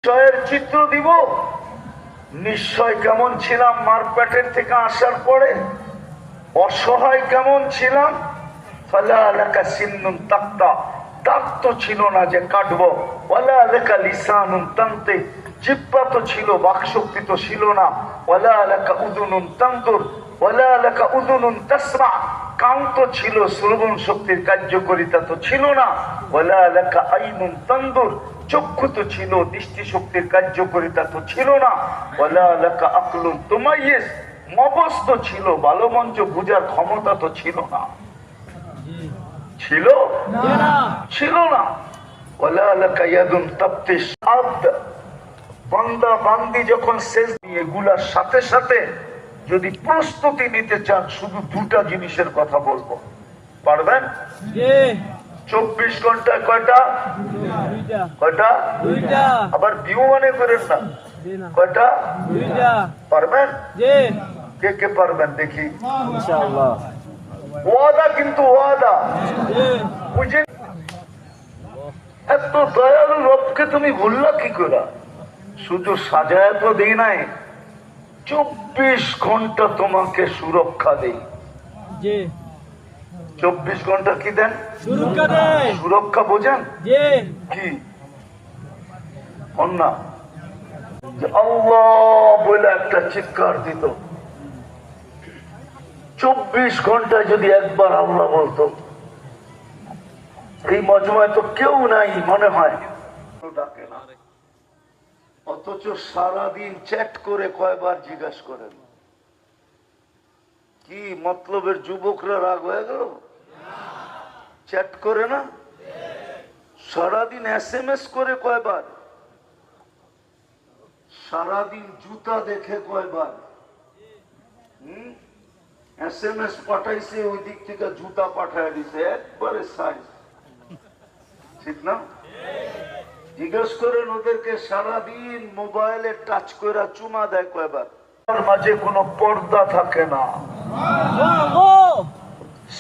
নিশ্চয়ের চিত্র দিব। নিশ্চয় কেমন ছিলাম মার পেটের থেকে আসার পরে, অসহায় কেমন ছিলাম। ফালা লাকা সিন্নুন তাক্তা, দাঁত তো ছিল না যে কাটবো। ওয়ালা লাকা লিসানুন তানতে, জিহ্বা তো ছিল, বাকশক্তি তো ছিল না। ওয়ালা লাকা উযুনুন তানদুর, ওয়ালা লাকা উযুনুন তাসমা, কান তো ছিল, শ্রবণ শক্তির কার্যকারিতা তো ছিল না। ওয়ালা লাকা আইনুন তানদুর, চক্ষু তো ছিল, দৃষ্টি শক্তির কার্যকারিতা তো ছিল না। ওয়ালা লাকা আকলুন তুমাইয়িজ, মগজ তো ছিল, ভালো মন্দ বুঝার ক্ষমতা তো ছিল না। ছিল ছিল না। ওয়ালা লাকা ইয়াদুন তাবতিশ, বান্দা বান্দি যখন শেষ এগুলার সাথে সাথে যদি প্রস্তুতি নিতে চান, শুধু দুটা জিনিসের কথা বলবো, পারবেন? 24 ঘন্টায় কয়টা? কয়টা? আবার বিউ মনে করেন না, কয়টা? পারবেন? কে কে পারবেন দেখি? ওয়াদা, কিন্তু ওয়াদা বুঝে। এত দয়ালু রবকে তুমি ভুললা কি করে? শুধু সাজায় তো দেই নাই, 24 ঘন্টা তোমাকে সুরক্ষা দেই। 24 ঘন্টা কি দেন? সুরক্ষা বোঝেন কি? অন্যা আল্লাহ বলে একটা চিৎকার দিত। 24 ঘন্টায় যদি একবার আল্লাহ বলতো, এই মজমায় তো কেউ নাই মনে হয়, ডাকে না। অথচ সারাদিন চ্যাট করে কয়বার জিজ্ঞাসা করেন, কি মতলবের যুবকরা রাগ হয়ে গেল? চ্যাট করে না, সারাদিন SMS করে কয়বার, সারাদিন জুতা দেখে কয়বার। SMS পাঠাইছে, ওই দিক থেকে জুতা পাঠায় দিছে, একবারে সাইজ, ঠিক না? জিজ্ঞেস করেন ওদেরকে, সারাদিন মোবাইলে টাচ করে চুমা দেয় কয়বার? মাঝে কোনো পর্দা থাকে না।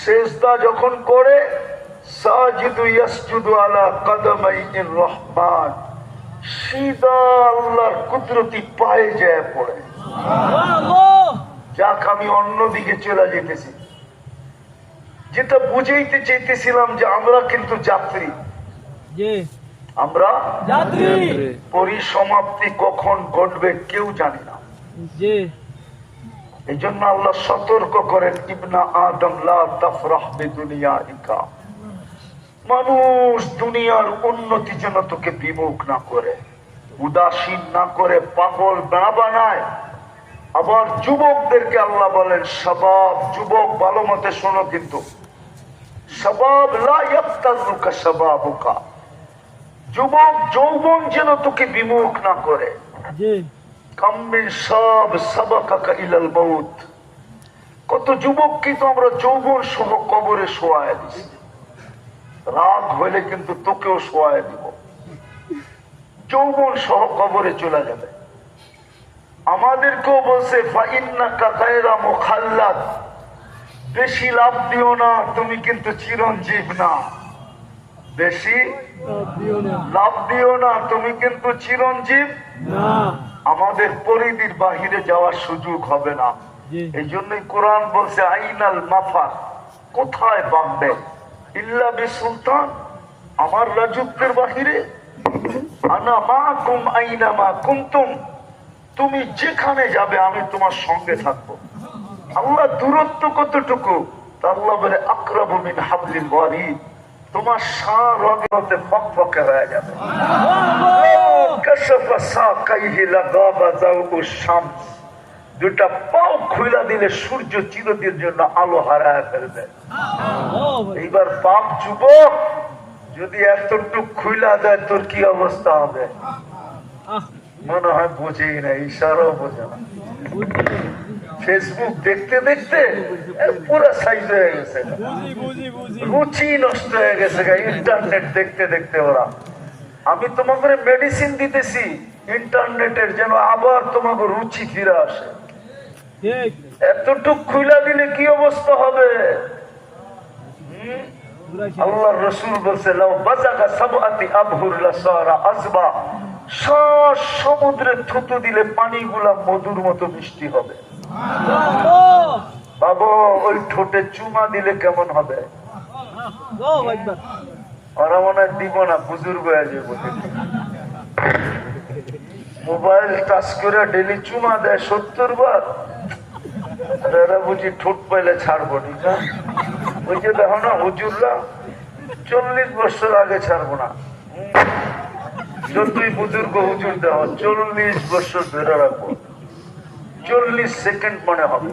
সেজদা যখন করে, সাজিদু ইয়াসজুদু আলা কদমাইর রহমান, সিধা আল্লাহর কুদরতি পায়ে যায় পড়ে। যাক, আমি অন্যদিকে চলে যেতেছি। যেটা বুঝাইতে চাইতেছিলাম যে আমরা কিন্তু যাত্রী, আমরা পরিসমাপ্তি কখন ঘটবে কেউ জানি না। এই জন্য আল্লাহ সতর্ক করেন, ইবনা আদম লা তাফরাহ বিদুনিয়াইকা, মানুষ দুনিয়ার উন্নতি যেন তোকে বিমুখ না করে, উদাসীন না করে, পাগল না বানায়। আবার যুবকদেরকে আল্লাহ বলেন, শাবাব, যুবক ভালো মতে শোনো, কিন্তু শাবাব লা ইয়াফতারুকা শাবাবুকা, যুবক যৌবন যেন তোকে বিমুখ না করে। কত যুবককে তো আমরা যৌবন সহ কবরে শোয়ায় দিছি, রাগ হইলে কিন্তু তোকেও শোয়ায় দিব, যৌবন সহ কবরে চলে যাবে। আমাদেরকেও বলছে ফাইন্নাকা গায়রা মুখাল্লাদ, বেশি লাভ দিও না, তুমি কিন্তু চিরঞ্জীব না। বেশি লাভ দিও না, তুমি কিন্তু চিরঞ্জীব না। আমাদের পরিধির বাহিরে যাওয়ার সুযোগ হবে না। এই জন্যই কোরআন বলছে, আইনাল মাফার, কোথায় বাঁধবে? ইল্লা বিসুলতান, আমার রাজত্বের বাহিরে। আনা মাকুম আইনা মা কুনতুম, তুমি যেখানে যাবে আমি তোমার সঙ্গে থাকবো। আল্লাহ দূরত্ব কতটুকু? আল্লাহ বলে আকরাবু মিন হাবলিল ওয়ারিদ, তোমার সারতে ফকফকে হয়ে যাবে। দুটা পাও খুইলা দিলে সূর্য চিরদিনের জন্য আলো হারায় ফেলবে। এইবার পাপ যুবক যদি এতটুক খুইলা দেয়, তোর কি অবস্থা হবে? মনে হয় বুঝেই না, ইশারাও বোঝে না। ফেসবুক দেখতে দেখতে পুরো সাইজ হয়ে গেছে, রুচি নষ্ট হয়ে গেছে। ইন্টারনেট দেখতে দেখতে ওরা, আমি তোমাকে মেডিসিন দিতেছি ইন্টারনেটের, যেন আবার তোমাকে রুচি ফিরে আসে। এতটুক খুইলা দিলে কি অবস্থা হবে? আল্লাহর রাসূল বলছে, লাউ বাযাগা সাবআতি আবহুর লাসারা আযবা, সমুদ্রে থুতু দিলে পানিগুলা মধুর মতো মিষ্টি হবে। বাবা ওই ঠোঁটে চুমা দিলে কেমন হবে? ওরা মনে হয় দিব না, বুজুর্গ হয়ে যাবে। মোবাইল টাচ করে ডেলি চুমা দেয় 70 বার, এরা বুঝি ঠোঁট পাইলে ছাড়বো। ঠিক না? ওই যে দেখো না হুজুররা 40 বছর আগে ছাড়বো না, যতই বুজুর্গ হুজুর দেওয়া 40 বছর ধরে রাখবো, 40 সেকেন্ড মনে হবে।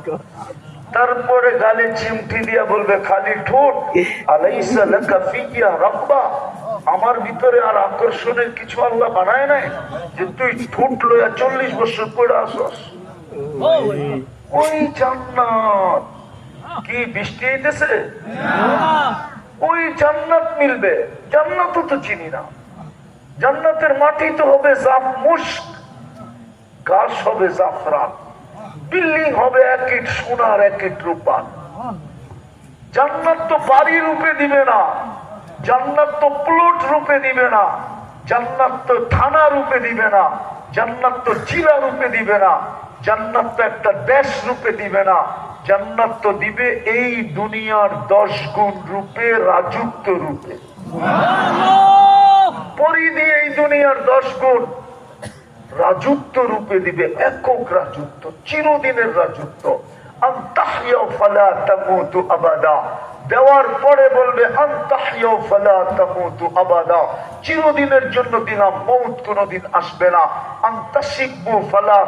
তারপরে গালে চিমটি দিয়া বলবে খালি ঠোঁট, আলাইসা লাকা ফিয়া রাব্বা, আমার ভিতরে আর আকর্ষণের কিছু আল্লাহ বানায় নাই যে তুই ঠোঁট লইয়া 40 বছর পড়ে আসস। ওই জান্নাত কি বৃষ্টি হইতেছে? ওই জান্নাত মিলবে। জান্নাতও তো চিনি না। জান্নাতের মাটি তো হবে মুস্ক, গাছ হবে জাফরান, বিল্ডিং হবে 1 ইট সোনার 1 ইট রূপার। জান্নাত তো বাড়ি রূপে দিবে না, জান্নাত তো প্লট রূপে দিবে না, জান্নাত তো থানা রূপে দিবে না, জান্নাত তো জেলা রূপে দিবে না, জান্নাত তো একটা দেশ রূপে দিবে না। জান্নাত তো দিবে এই দুনিয়ার 10 গুণ রূপে, রাজত্ব রূপে। পরিধি এই দুনিয়ার 10 গুণ রাজত্ব রূপে দিবে, একক রাজত্ব, চিরদিনের রাজত্ব। আনতাহইয়া ফালা তামুতু আবাদা, দেওয়ার পরে বলবে আনতাহইয়া ফালা তামুতু আবাদা, চিরদিনের জন্য দিলাম, মউত কোনদিন আসবে না। আনতাশিবু ফালা